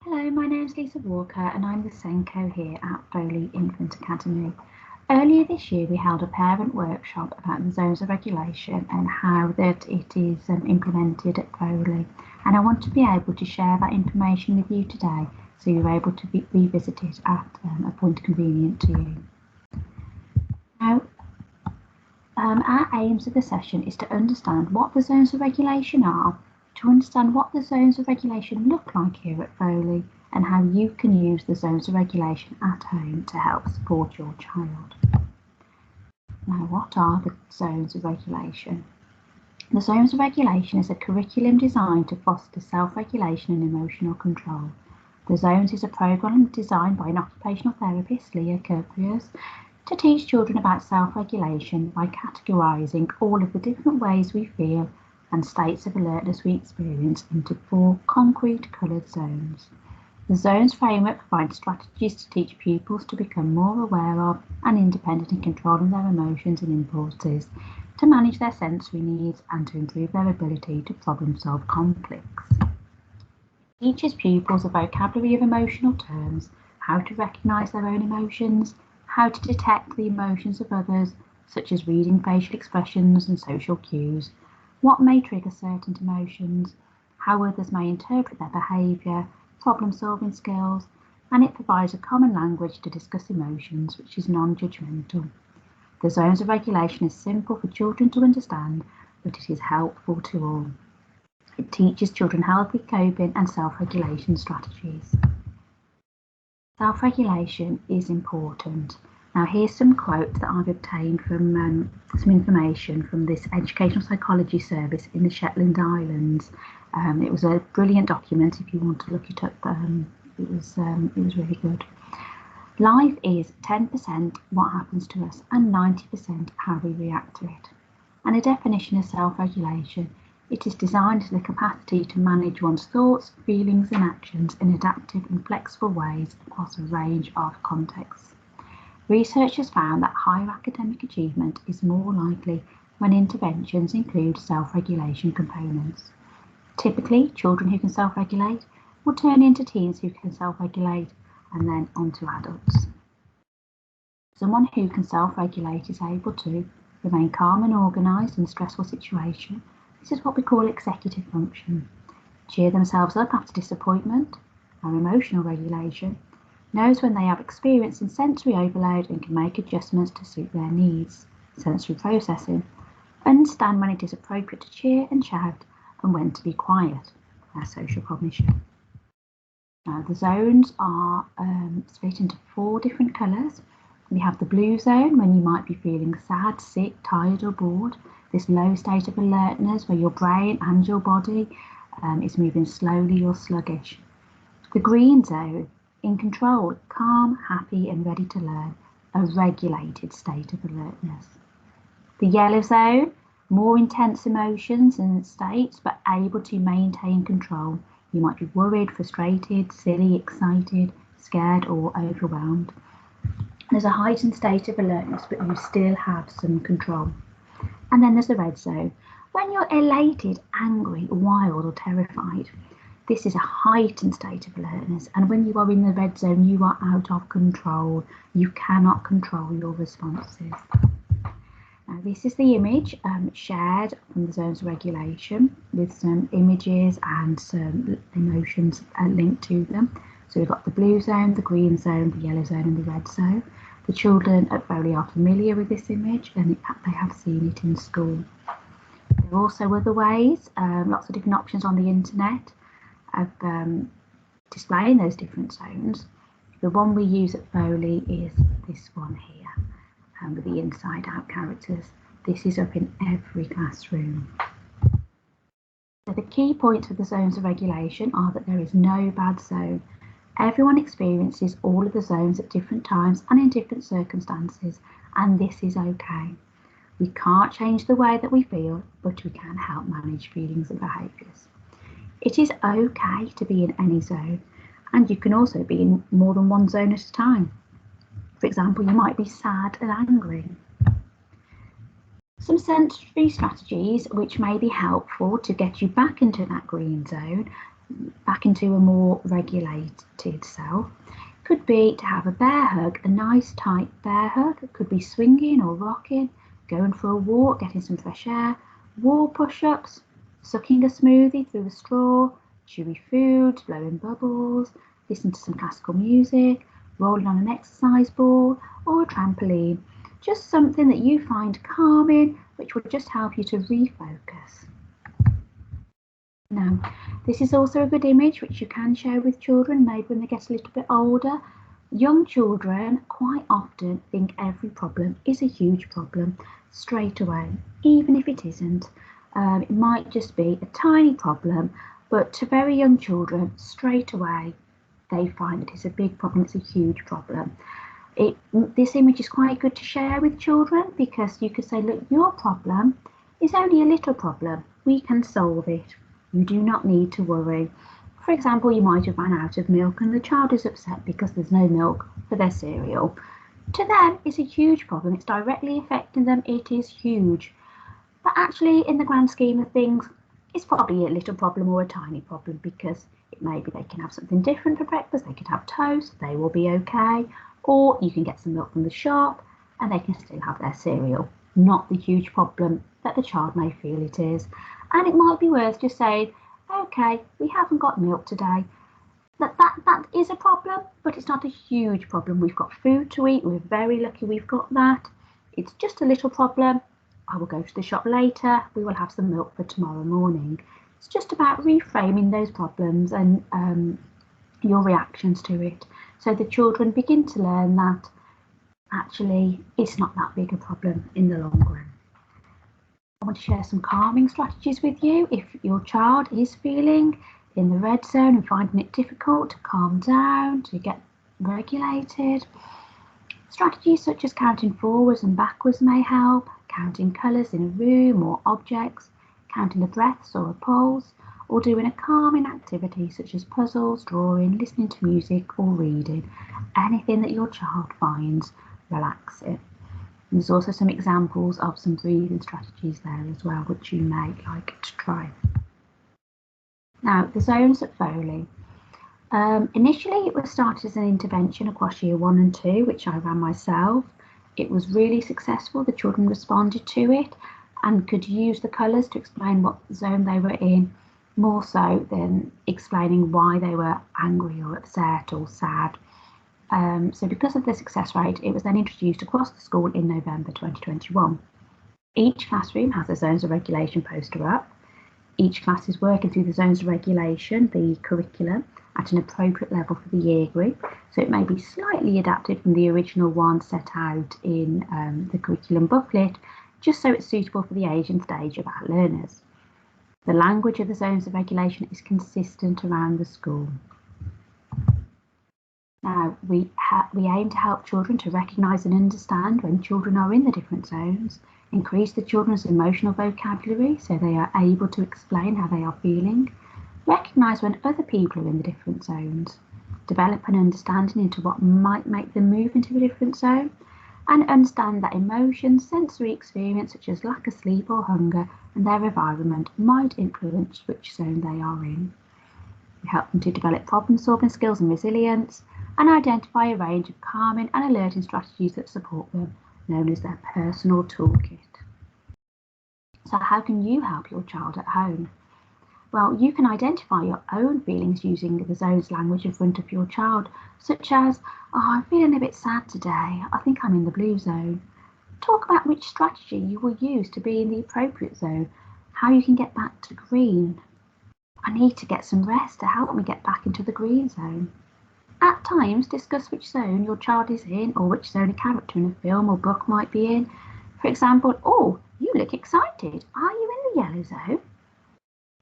Hello, my name's Lisa Walker and I'm the Senko here at Foley Infant Academy. Earlier this year we held a parent workshop about the zones of regulation and how that it is implemented at Foley, and I want to be able to share that information with you today so you're able to revisit it at a point convenient to you. Now, our aims of the session is to understand what the zones of regulation are, to understand what the zones of regulation look like here at Foley, and how you can use the zones of regulation at home to help support your child. Now, what are the zones of regulation? The zones of regulation is a curriculum designed to foster self-regulation and emotional control. The zones is a programme designed by an occupational therapist, Leah Kirkpiers, to teach children about self-regulation by categorising all of the different ways we feel and states of alertness we experience into 4 concrete coloured zones. The zones framework provides strategies to teach pupils to become more aware of and independent in controlling their emotions and impulses, to manage their sensory needs and to improve their ability to problem solve conflicts. It teaches pupils a vocabulary of emotional terms, how to recognise their own emotions, how to detect the emotions of others, such as reading facial expressions and social cues, what may trigger certain emotions, how others may interpret their behaviour, problem-solving skills, and it provides a common language to discuss emotions which is non-judgmental. The zones of regulation is simple for children to understand, but it is helpful to all. It teaches children healthy coping and self-regulation strategies. Self-regulation is important. Now here's some quotes that I've obtained from some information from this educational psychology service in the Shetland Islands. It was a brilliant document. If you want to look it up, it was really good. Life is 10% what happens to us and 90% how we react to it. And a definition of self-regulation: it is designed as the capacity to manage one's thoughts, feelings and actions in adaptive and flexible ways across a range of contexts. Research has found that higher academic achievement is more likely when interventions include self-regulation components. Typically, children who can self-regulate will turn into teens who can self-regulate, and then on to adults. Someone who can self-regulate is able to remain calm and organised in a stressful situation. This is what we call executive function. Cheer themselves up after disappointment, our emotional regulation, knows when they have experience in sensory overload and can make adjustments to suit their needs, sensory processing, understand when it is appropriate to cheer and shout and when to be quiet, our social cognition. Now the zones are split into 4 different colours. We have the blue zone when you might be feeling sad, sick, tired or bored. This low state of alertness where your brain and your body is moving slowly or sluggish. The green zone, in control, calm, happy and ready to learn, a regulated state of alertness. The yellow zone, more intense emotions and states but able to maintain control. You might be worried, frustrated, silly, excited, scared or overwhelmed. There's a heightened state of alertness but you still have some control. And then there's the red zone, when you're elated, angry, wild or terrified. This is a heightened state of alertness, and when you are in the red zone, you are out of control. You cannot control your responses. Now, this is the image shared from the zones of regulation with some images and some emotions linked to them. So we've got the blue zone, the green zone, the yellow zone and the red zone. The children at Foley are familiar with this image and they have seen it in school. There are also other ways, lots of different options on the internet of displaying those different zones. The one we use at Foley is this one here with the inside out characters. This is up in every classroom. So the key points of the zones of regulation are that there is no bad zone. Everyone experiences all of the zones at different times and in different circumstances, and this is okay. We can't change the way that we feel, but we can help manage feelings and behaviours. It is okay to be in any zone, and you can also be in more than one zone at a time. For example, you might be sad and angry. Some sensory strategies which may be helpful to get you back into that green zone back into a more regulated self. Could be to have a bear hug, a nice tight bear hug. It could be swinging or rocking, going for a walk, getting some fresh air, wall push-ups, sucking a smoothie through a straw, chewy food, blowing bubbles, listening to some classical music, rolling on an exercise ball or a trampoline. Just something that you find calming, which will just help you to refocus. Now, this is also a good image which you can share with children, maybe when they get a little bit older. Young children quite often think every problem is a huge problem straight away, even if it isn't. It might just be a tiny problem, but to very young children, straight away, they find that it's a big problem, it's a huge problem. This image is quite good to share with children because you could say, look, your problem is only a little problem. We can solve it. You do not need to worry. For example, you might have run out of milk and the child is upset because there's no milk for their cereal. To them, it's a huge problem. It's directly affecting them. It is huge. But actually, in the grand scheme of things, it's probably a little problem or a tiny problem because maybe they can have something different for breakfast. They could have toast. They will be okay. Or you can get some milk from the shop and they can still have their cereal. Not the huge problem that the child may feel it is. And it might be worth just saying, okay, we haven't got milk today. That is a problem, but it's not a huge problem. We've got food to eat. We're very lucky we've got that. It's just a little problem. I will go to the shop later. We will have some milk for tomorrow morning. It's just about reframing those problems and your reactions to it. So the children begin to learn that actually it's not that big a problem in the long run. I want to share some calming strategies with you. If your child is feeling in the red zone and finding it difficult to calm down, to get regulated, strategies such as counting forwards and backwards may help, counting colours in a room or objects, counting the breaths or a pulse, or doing a calming activity such as puzzles, drawing, listening to music or reading. Anything that your child finds relaxing. There's also some examples of some breathing strategies there as well, which you may like to try. Now, the zones at Foley. Initially, it was started as an intervention across year 1 and 2, which I ran myself. It was really successful. The children responded to it and could use the colours to explain what zone they were in, more so than explaining why they were angry or upset or sad. So because of the success rate, it was then introduced across the school in November 2021. Each classroom has a zones of regulation poster up. Each class is working through the zones of regulation, the curriculum, at an appropriate level for the year group. So it may be slightly adapted from the original one set out in the curriculum booklet, just so it's suitable for the age and stage of our learners. The language of the zones of regulation is consistent around the school. Now, we aim to help children to recognise and understand when children are in the different zones, increase the children's emotional vocabulary so they are able to explain how they are feeling, recognise when other people are in the different zones, develop an understanding into what might make them move into a different zone, and understand that emotions, sensory experience such as lack of sleep or hunger and their environment might influence which zone they are in. We help them to develop problem-solving skills and resilience, and identify a range of calming and alerting strategies that support them, known as their personal toolkit. So how can you help your child at home? Well, you can identify your own feelings using the zones language in front of your child, such as, I'm feeling a bit sad today, I think I'm in the blue zone. Talk about which strategy you will use to be in the appropriate zone, how you can get back to green. I need to get some rest to help me get back into the green zone. At times, discuss which zone your child is in or which zone a character in a film or book might be in. For example, oh, you look excited. Are you in the yellow zone?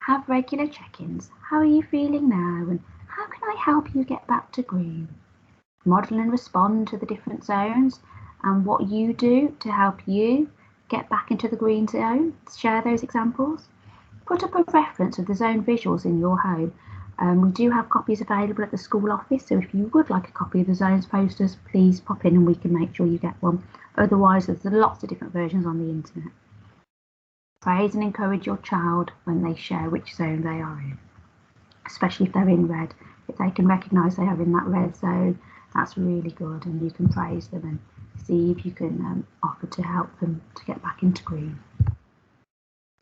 Have regular check-ins. How are you feeling now? And how can I help you get back to green? Model and respond to the different zones and what you do to help you get back into the green zone. Share those examples. Put up a reference of the zone visuals in your home. We do have copies available at the school office, so if you would like a copy of the zones posters, please pop in and we can make sure you get one. Otherwise, there's lots of different versions on the internet. Praise and encourage your child when they share which zone they are in. especially if they're in red. If they can recognise they are in that red zone, that's really good, and you can praise them and see if you can offer to help them to get back into green.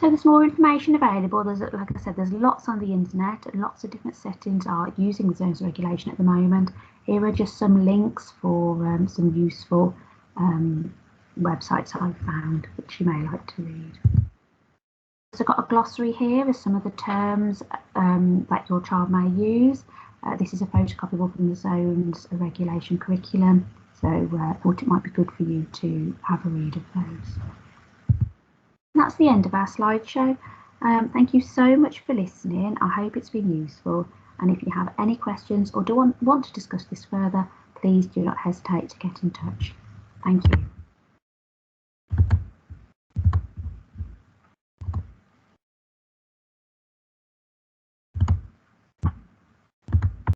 So there's more information available. There's, like I said, there's lots on the internet, and lots of different settings are using the zones regulation at the moment. Here are just some links for some useful websites I've found, which you may like to read. So I've got a glossary here of some of the terms that your child may use. This is a photocopyable from the zones regulation curriculum, so I thought it might be good for you to have a read of those. And that's the end of our slideshow. Thank you so much for listening. I hope it's been useful. And if you have any questions or want to discuss this further, please do not hesitate to get in touch. Thank you.